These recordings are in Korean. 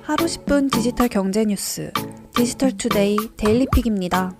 하루 10분 디지털 경제 뉴스 디지털투데이 데일리픽입니다.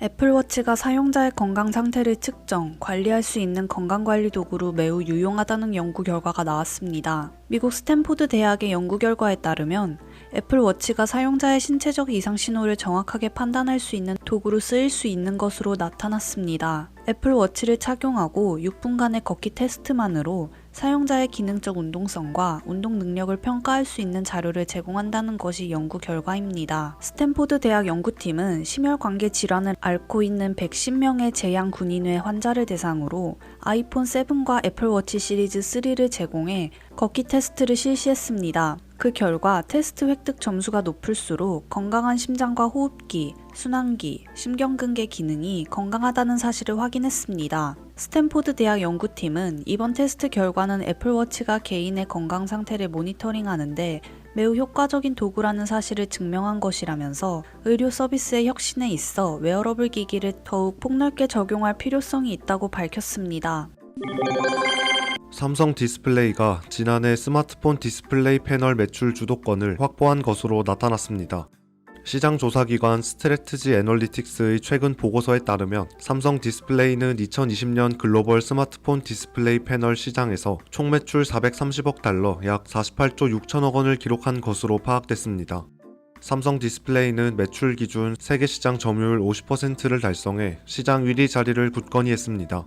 애플워치가 사용자의 건강 상태를 측정, 관리할 수 있는 건강관리 도구로 매우 유용하다는 연구 결과가 나왔습니다. 미국 스탠포드 대학의 연구 결과에 따르면 애플워치가 사용자의 신체적 이상 신호를 정확하게 판단할 수 있는 도구로 쓰일 수 있는 것으로 나타났습니다. 애플워치를 착용하고 6분간의 걷기 테스트만으로 사용자의 기능적 운동성과 운동 능력을 평가할 수 있는 자료를 제공한다는 것이 연구 결과입니다. 스탠포드 대학 연구팀은 심혈관계 질환을 앓고 있는 110명의 제양 군인회 환자를 대상으로 아이폰 7과 애플워치 시리즈 3를 제공해 걷기 테스트를 실시했습니다. 그 결과 테스트 획득 점수가 높을수록 건강한 심장과 호흡기, 순환기, 심경근계 기능이 건강하다는 사실을 확인했습니다. 스탠포드 대학 연구팀은 이번 테스트 결과는 애플워치가 개인의 건강 상태를 모니터링하는데 매우 효과적인 도구라는 사실을 증명한 것이라면서 의료 서비스의 혁신에 있어 웨어러블 기기를 더욱 폭넓게 적용할 필요성이 있다고 밝혔습니다. 삼성 디스플레이가 지난해 스마트폰 디스플레이 패널 매출 주도권을 확보한 것으로 나타났습니다. 시장 조사기관 스트래티지 애널리틱스의 최근 보고서에 따르면 삼성 디스플레이는 2020년 글로벌 스마트폰 디스플레이 패널 시장에서 총 매출 430억 달러 약 48조 6천억 원을 기록한 것으로 파악됐습니다. 삼성 디스플레이는 매출 기준 세계 시장 점유율 50%를 달성해 시장 1위 자리를 굳건히 했습니다.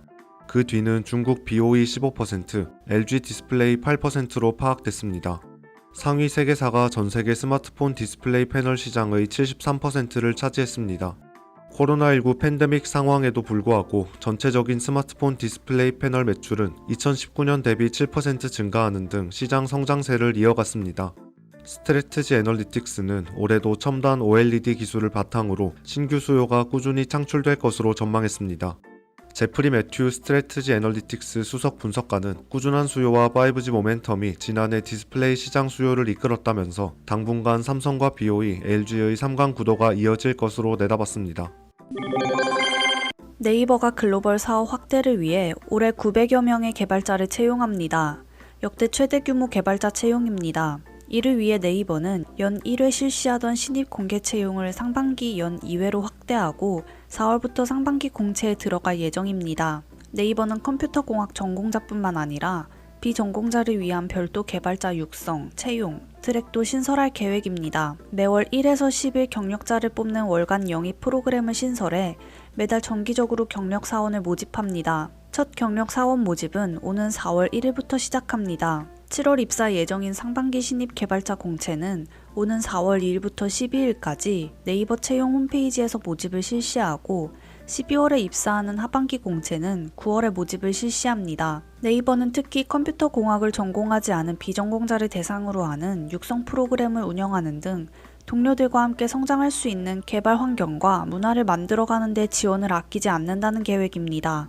그 뒤는 중국 BOE 15%, LG 디스플레이 8%로 파악됐습니다. 상위 3개사가 전세계 스마트폰 디스플레이 패널 시장의 73%를 차지했습니다. 코로나19 팬데믹 상황에도 불구하고 전체적인 스마트폰 디스플레이 패널 매출은 2019년 대비 7% 증가하는 등 시장 성장세를 이어갔습니다. 스트래티지 애널리틱스는 올해도 첨단 OLED 기술을 바탕으로 신규 수요가 꾸준히 창출될 것으로 전망했습니다. 제프리 매튜 스트래티지 애널리틱스 수석 분석가는 꾸준한 수요와 5G 모멘텀이 지난해 디스플레이 시장 수요를 이끌었다면서 당분간 삼성과 BOE, LG의 3강 구도가 이어질 것으로 내다봤습니다. 네이버가 글로벌 사업 확대를 위해 올해 900여 명의 개발자를 채용합니다. 역대 최대 규모 개발자 채용입니다. 이를 위해 네이버는 연 1회 실시하던 신입 공개 채용을 상반기 연 2회로 확대하고 4월부터 상반기 공채에 들어갈 예정입니다. 네이버는 컴퓨터공학 전공자뿐만 아니라 비전공자를 위한 별도 개발자 육성, 채용, 트랙도 신설할 계획입니다. 매월 1에서 10일 경력자를 뽑는 월간 영입 프로그램을 신설해 매달 정기적으로 경력 사원을 모집합니다. 첫 경력 사원 모집은 오는 4월 1일부터 시작합니다. 7월 입사 예정인 상반기 신입 개발자 공채는 오는 4월 2일부터 12일까지 네이버 채용 홈페이지에서 모집을 실시하고 12월에 입사하는 하반기 공채는 9월에 모집을 실시합니다. 네이버는 특히 컴퓨터 공학을 전공하지 않은 비전공자를 대상으로 하는 육성 프로그램을 운영하는 등 동료들과 함께 성장할 수 있는 개발 환경과 문화를 만들어가는 데 지원을 아끼지 않는다는 계획입니다.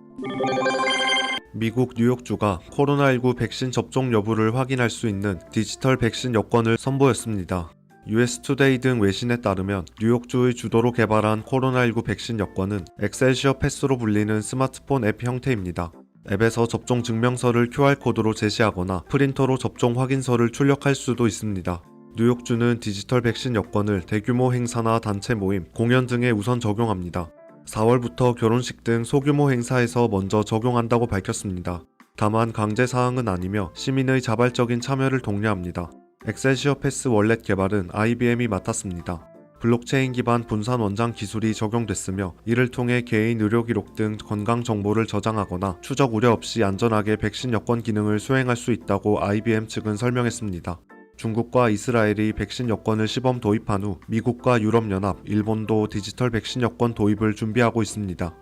미국 뉴욕주가 코로나19 백신 접종 여부를 확인할 수 있는 디지털 백신 여권을 선보였습니다. US투데이 등 외신에 따르면 뉴욕주의 주도로 개발한 코로나19 백신 여권은 엑셀시어 패스로 불리는 스마트폰 앱 형태입니다. 앱에서 접종 증명서를 QR코드로 제시하거나 프린터로 접종 확인서를 출력할 수도 있습니다. 뉴욕주는 디지털 백신 여권을 대규모 행사나 단체 모임, 공연 등에 우선 적용합니다. 4월부터 결혼식 등 소규모 행사에서 먼저 적용한다고 밝혔습니다. 다만 강제 사항은 아니며 시민의 자발적인 참여를 독려합니다. 엑셀시어 패스 월렛 개발은 IBM이 맡았습니다. 블록체인 기반 분산 원장 기술이 적용됐으며 이를 통해 개인 의료 기록 등 건강 정보를 저장하거나 추적 우려 없이 안전하게 백신 여권 기능을 수행할 수 있다고 IBM 측은 설명했습니다. 중국과 이스라엘이 백신 여권을 시범 도입한 후 미국과 유럽연합, 일본도 디지털 백신 여권 도입을 준비하고 있습니다.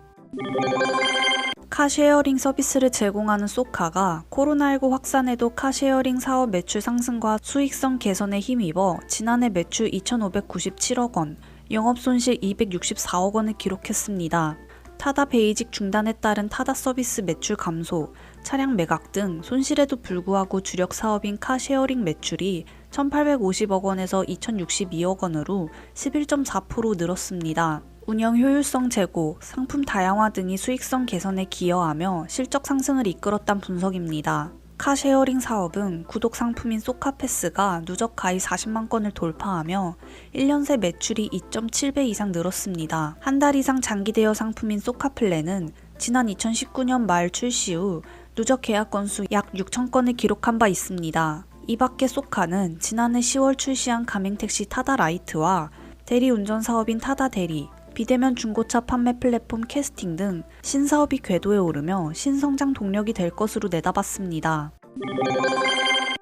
카쉐어링 서비스를 제공하는 소카가 코로나19 확산에도 카쉐어링 사업 매출 상승과 수익성 개선에 힘입어 지난해 매출 2,597억 원, 영업손실 264억 원을 기록했습니다. 타다 베이직 중단에 따른 타다 서비스 매출 감소, 차량 매각 등 손실에도 불구하고 주력 사업인 카쉐어링 매출이 1,850억 원에서 2,062억 원으로 11.4% 늘었습니다. 운영 효율성 제고, 상품 다양화 등이 수익성 개선에 기여하며 실적 상승을 이끌었단 분석입니다. 카쉐어링 사업은 구독 상품인 소카패스가 누적 가입 40만 건을 돌파하며 1년 새 매출이 2.7배 이상 늘었습니다. 한 달 이상 장기 대여 상품인 소카플랜은 지난 2019년 말 출시 후 누적 계약 건수 약 6천 건을 기록한 바 있습니다. 이 밖에 소카는 지난해 10월 출시한 가맹택시 타다 라이트와 대리운전 사업인 타다 대리, 비대면 중고차 판매 플랫폼 캐스팅 등 신사업이 궤도에 오르며 신성장 동력이 될 것으로 내다봤습니다.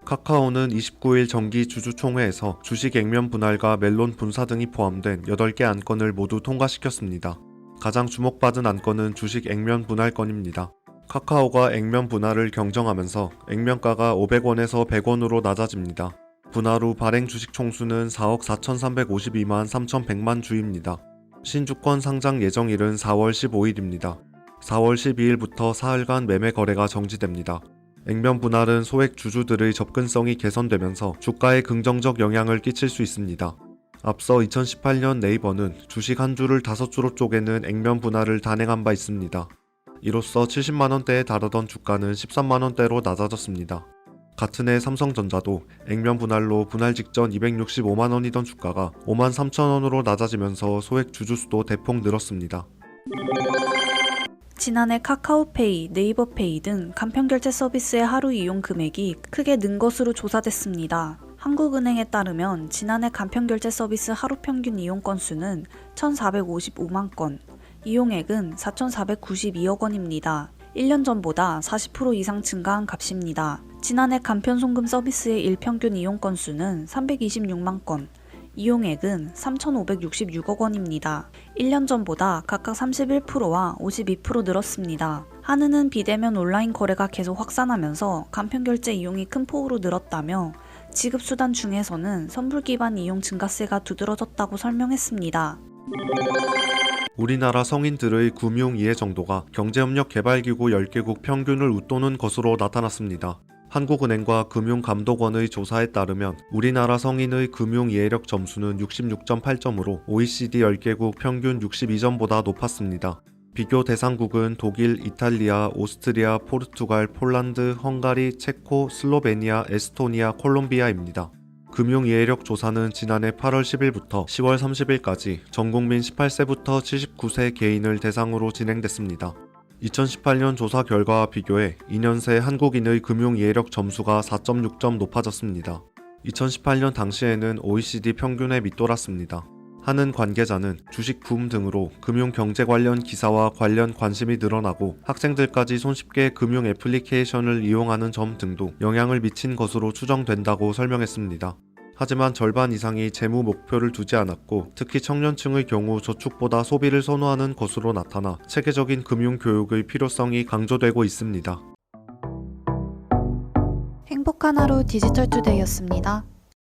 카카오는 29일 정기 주주총회에서 주식 액면 분할과 멜론 분사 등이 포함된 8개 안건을 모두 통과시켰습니다. 가장 주목받은 안건은 주식 액면 분할 건입니다. 카카오가 액면 분할을 경정하면서 액면가가 500원에서 100원으로 낮아집니다. 분할 후 발행 주식 총수는 4억 4,352만 3,100만 주입니다. 신주권 상장 예정일은 4월 15일입니다. 4월 12일부터 사흘간 매매 거래가 정지됩니다. 액면 분할은 소액 주주들의 접근성이 개선되면서 주가에 긍정적 영향을 끼칠 수 있습니다. 앞서 2018년 네이버는 주식 한 주를 5주로 쪼개는 액면 분할을 단행한 바 있습니다. 이로써 70만원대에 달하던 주가는 13만원대로 낮아졌습니다. 같은 해 삼성전자도 액면 분할로 분할 직전 265만원이던 주가가 5만 3천원으로 낮아지면서 소액 주주 수도 대폭 늘었습니다. 지난해 카카오페이, 네이버페이 등 간편결제 서비스의 하루 이용 금액이 크게 는 것으로 조사됐습니다. 한국은행에 따르면 지난해 간편결제 서비스 하루 평균 이용 건수는 1,455만 건, 이용액은 4,492억 원입니다. 1년 전보다 40% 이상 증가한 값입니다. 지난해 간편송금 서비스의 일평균 이용 건수는 326만 건, 이용액은 3,566억 원입니다. 1년 전보다 각각 31%와 52% 늘었습니다. 한은은 비대면 온라인 거래가 계속 확산하면서 간편결제 이용이 큰 폭으로 늘었다며 지급수단 중에서는 선불 기반 이용 증가세가 두드러졌다고 설명했습니다. 우리나라 성인들의 금융 이해 정도가 경제협력개발기구 10개국 평균을 웃도는 것으로 나타났습니다. 한국은행과 금융감독원의 조사에 따르면 우리나라 성인의 금융 이해력 점수는 66.8점으로 OECD 10개국 평균 62점보다 높았습니다. 비교 대상국은 독일, 이탈리아, 오스트리아, 포르투갈, 폴란드, 헝가리, 체코, 슬로베니아, 에스토니아, 콜롬비아입니다. 금융 이해력 조사는 지난해 8월 10일부터 10월 30일까지 전국민 18세부터 79세 개인을 대상으로 진행됐습니다. 2018년 조사 결과와 비교해 2년 새 한국인의 금융 이해력 점수가 4.6점 높아졌습니다. 2018년 당시에는 OECD 평균에 밑돌았습니다. 한은 관계자는 주식 붐 등으로 금융 경제 관련 기사와 관련 관심이 늘어나고 학생들까지 손쉽게 금융 애플리케이션을 이용하는 점 등도 영향을 미친 것으로 추정된다고 설명했습니다. 하지만 절반 이상이 재무 목표를 두지 않았고 특히 청년층의 경우 저축보다 소비를 선호하는 것으로 나타나 체계적인 금융 교육의 필요성이 강조되고 있습니다. 행복한 하루 디지털투데이였습니다.